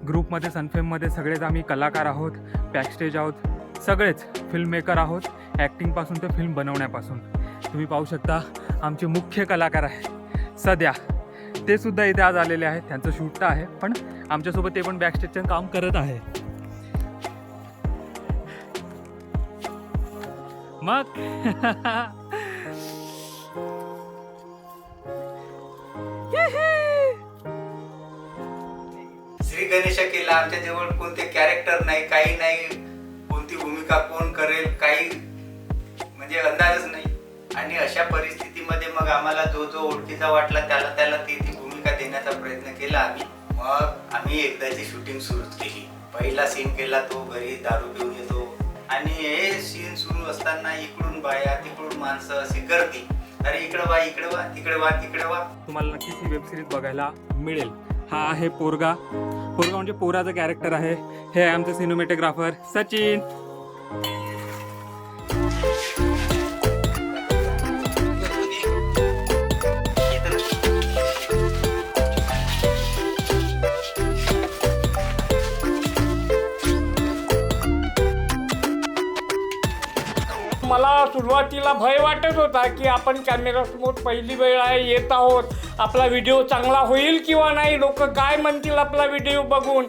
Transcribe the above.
ग्रुपमध्ये सनफेममध्ये सगळेच आम्ही कलाकार आहोत, बॅकस्टेज आहोत, सगळेच फिल्म मेकर आहोत, ॲक्टिंगपासून ते फिल्म बनवण्यापासून. तुम्ही पाहू शकता आमचे मुख्य कलाकार आहे सध्या, ते सुद्धा इथे आज आलेले आहेत. त्यांचं शूट तर आहे, पण आमच्यासोबत ते पण बॅकस्टेजचं काम करत आहे. मग श्री गणेश केला. आमच्या जवळ कोणते कॅरेक्टर नाही, काही नाही, कोणती भूमिका कोण करेल काही म्हणजे अंदाजच नाही. आणि अशा परिस्थितीमध्ये मग आम्हाला जो जो ओळखीचा वाटला त्याला ती भूमिका देण्याचा प्रयत्न केला आम्ही. मग आम्ही एकदाची शूटिंग सुरू केली. पहिला सीन केला तो घरी दारू पिऊन येतो आणि हे सीन सुरू असताना इकडून बाया तिकडून माणसं अशी गर्दी, अरे इकडं वा इकडे वा तिकडे वा तिकडे वा. तुम्हाला नक्कीच ही वेबसिरीज बघायला मिळेल. हा आहे पोरगा. पोरगा म्हणजे पोराचं कॅरेक्टर आहे. हे आहे आमचे सिनेमॅटोग्राफर सचिन. मला सुरुवातीला भय वाटत होता की आपण कॅमेरासमोर पहिली वेळ आहे येत आहोत, आपला व्हिडिओ चांगला होईल किंवा नाही, लोक काय म्हणतील आपला व्हिडिओ बघून.